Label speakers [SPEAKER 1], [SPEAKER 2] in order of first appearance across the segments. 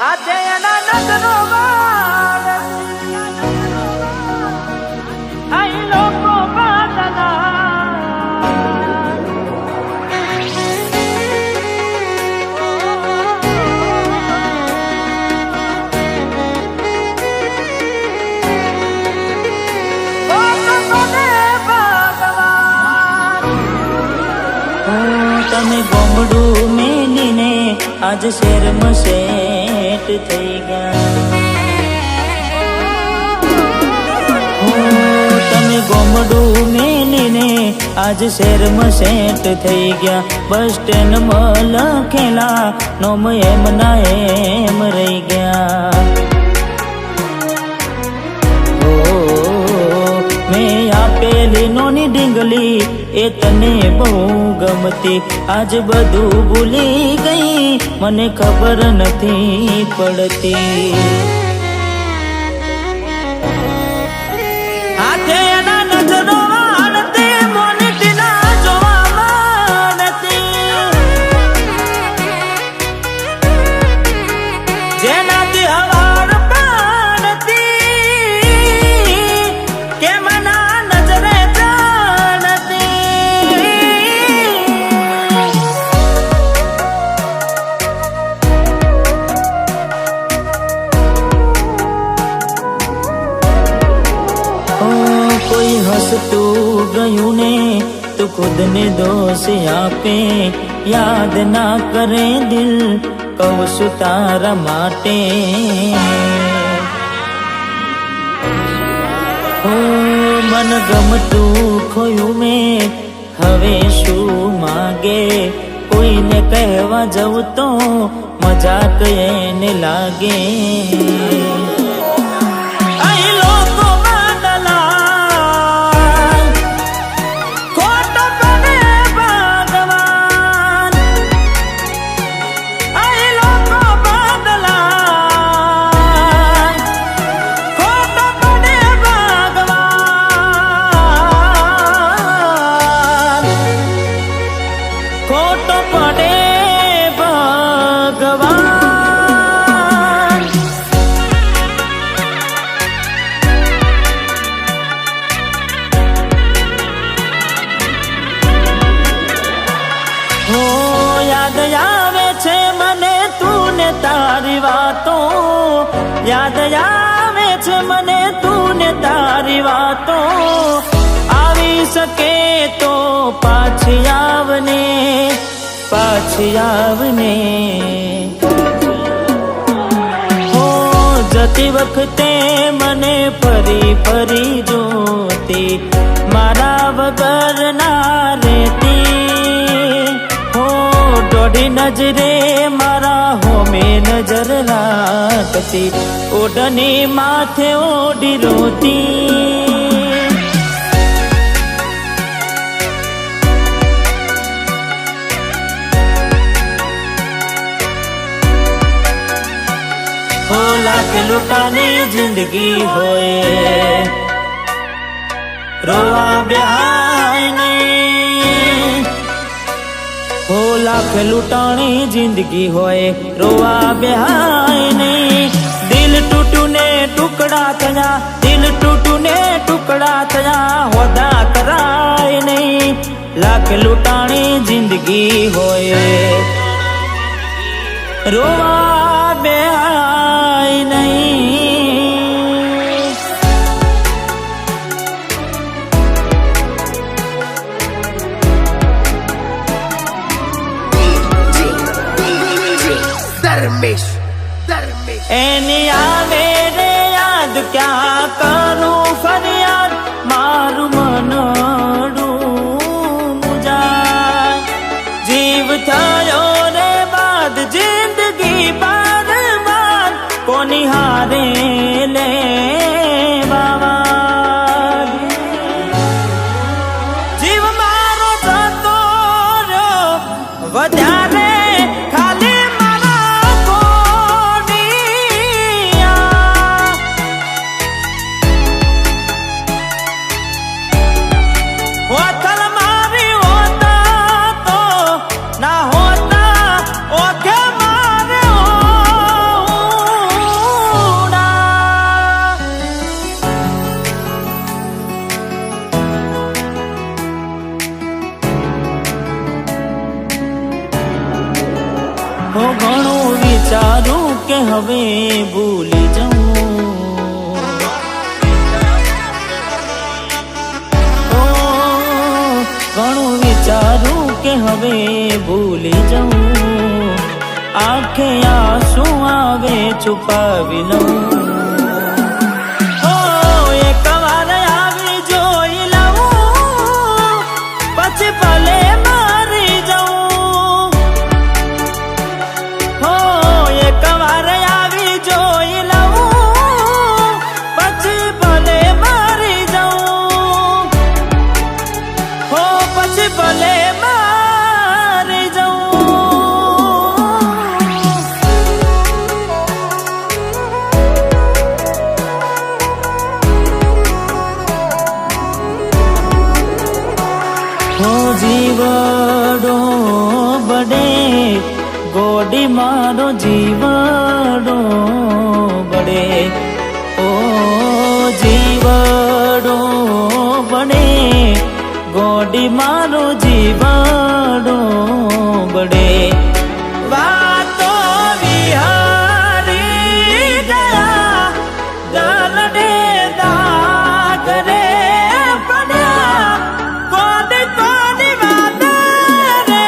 [SPEAKER 1] આજે એના નજરો વાળ અહીં લોકો બાદલા
[SPEAKER 2] તમે ગોમડું મેલીને આજ શહેરમાં સેટ થઈ ગયા. તમે ગોમડું મેલીને આજ શહેરમાં સેટ થઈ ગયા. બસ સ્ટેન્ડમાં લખેલા નોમ એમ ના એમ રહી ગયા. મેં આપેલી નોની ડીંગલી એ તને બહુ ગમતી. આજ બધું ભૂલી ગઈ મને ખબર નથી પડતી. હાથે એના નજરો વાળતી મોનીટી ના જોવા મળતી. જેનાથી હવાર પાડતી કે મના નજરે કોઈ હસતું ગયું ને તું ખુદ ને દોષ આપે. યાદ ના કરે દિલ કહું છું તારા માટે. મન ગમતું ખોયું મેં હવે શું માગે. કોઈને કહેવા જવું તો મજાક એને લાગે. ખોટો પડે ભગવાન. હો યાદ આવે છે મને તું ને તારી વાતો. યાદ આવે છે મને તું ને તારી વાતો. આવી શકે તો પાછી આવને પાછી આવને. હો જતી વખતે મને ફરી ફરી જોતી. મારા વગર ના રહેતી. હો દોઢી નજરે મારા હોમે નજર રાખતી. ઓઢની માથે ઓઢી રોતી. લાખ લૂંટાની જિંદગી હોય રોવા બેહાય નહીં. હો લાખ લૂંટાણી જિંદગી હોય રોવા બેહાય નહીં. દિલ તૂટું ને ટુકડા થયા. દિલ તૂટું ને ટુકડા થયા. હોદા કરાય નહીં. લાખ લૂંટાણી જિંદગી હોય રોવા બેહાય નહીં.
[SPEAKER 1] ધર્મેશ
[SPEAKER 2] એની આવે રે યાદ ક્યાં કરું ફરિયાદ. મારું મનડું મુજાય. જીવ થયો રે બાદ જિંદગી બાદ બાદ. કોની હારે લે બાવા. જીવ મારો જતો રહ્યો વધારે ખાલી હો ઘણું વિચારું કે હવે ભૂલી જાઉં, ઘણું વિચારું કે હવે ભૂલી જાઉં, આંખે આંસુ આવે છુપાવી લઉં. એક વાર આવી જોઈ લઉં પછી ભલે મારી જાઉં. એક વાર આવી જોઈ લઉં પછી ભલે મારી જાઉં, પછી ભલે મારી જાઉં. જીવડો બડે ગોડી મારો જીવડો બડે, ઓ જીવડો બડે ગોડી મારો જીવડો બડે. વાતો વિહારી ગયા દલડે દાગ રે પડ્યા, કોડી કોડી વાત રે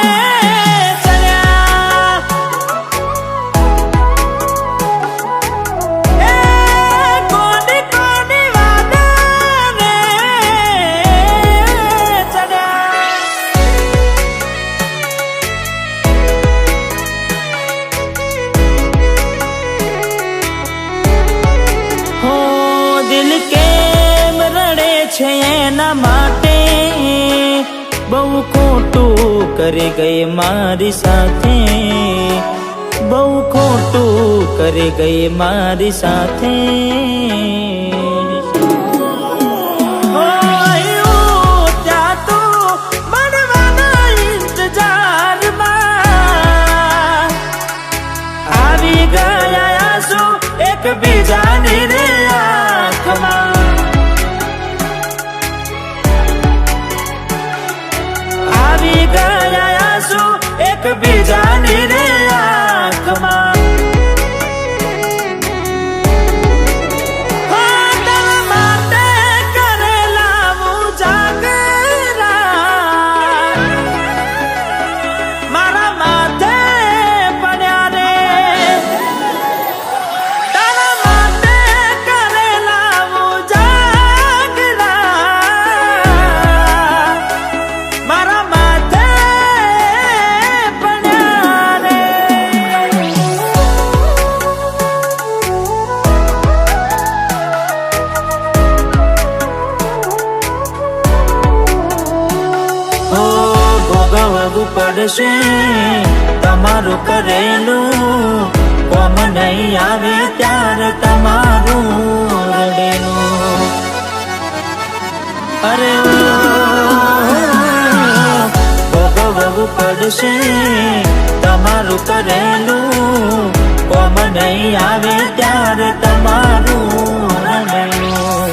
[SPEAKER 2] ચડ્યા, એ કોડી કોડી વાત રે ચડ્યા. હો દિલ કેમ રડે છે એના માટે, બહુ ખોટું કરી ગઈ મારી સાથે, બહુ ખોટું કરી ગઈ મારી સાથે. ત્યાં તું મળવાના ઇંતજારમાં આવી ગયા આંસુ એકબીજાની રે આંખમાં. આવી ગયા આંસુ એકબીજાની રે આંખમાં. તારા માટે કરેલા ઉજાગરા મારા માથે પડ્યા રે, તારા માટે કરેલા ઉજાગરા મારા માથે પડ્યા રે. ભોગવવું પડશે તમારું કરેલું, કોમ નહીં આવે ત્યારે તમારું રડેલું. અરે ભોગવવું પડશે તમારું કરેલું, કોમ નહીં આવે ત્યારે તમારું રડેલું.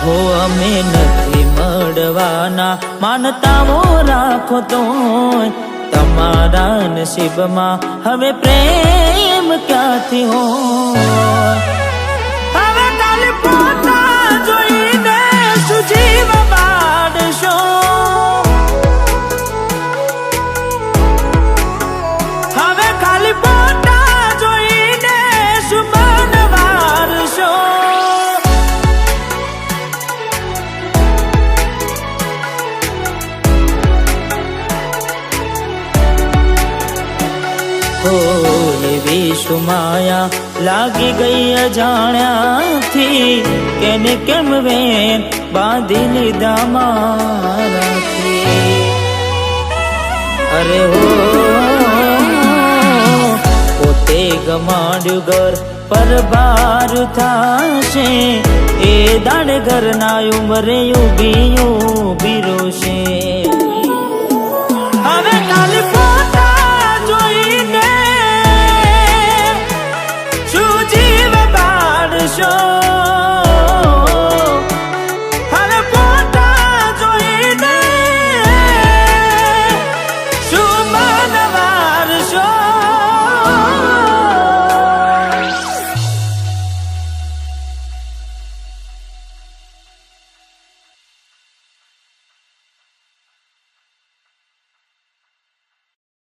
[SPEAKER 2] હો અમે નથી મળવાના માનતાઓ રાખો તો તમારા નસીબમાં હવે પ્રેમ ક્યાંથી હોય. હવે કાલે પોતા જોઈને સુજીવ બાળશો, હવે ખાલી પોતા જોઈને સુમન વારશો. એવી સુમાયા લાગી ગઈ અજાણ્યાથી, કેને કેમ વેન બાંધી લીધા મારાથી. અરે હો પોતે ગમાડ્યું ઘર પર બાર થાશે, એ દાડે ઘરના ઉંમરે ઉભી રોશે.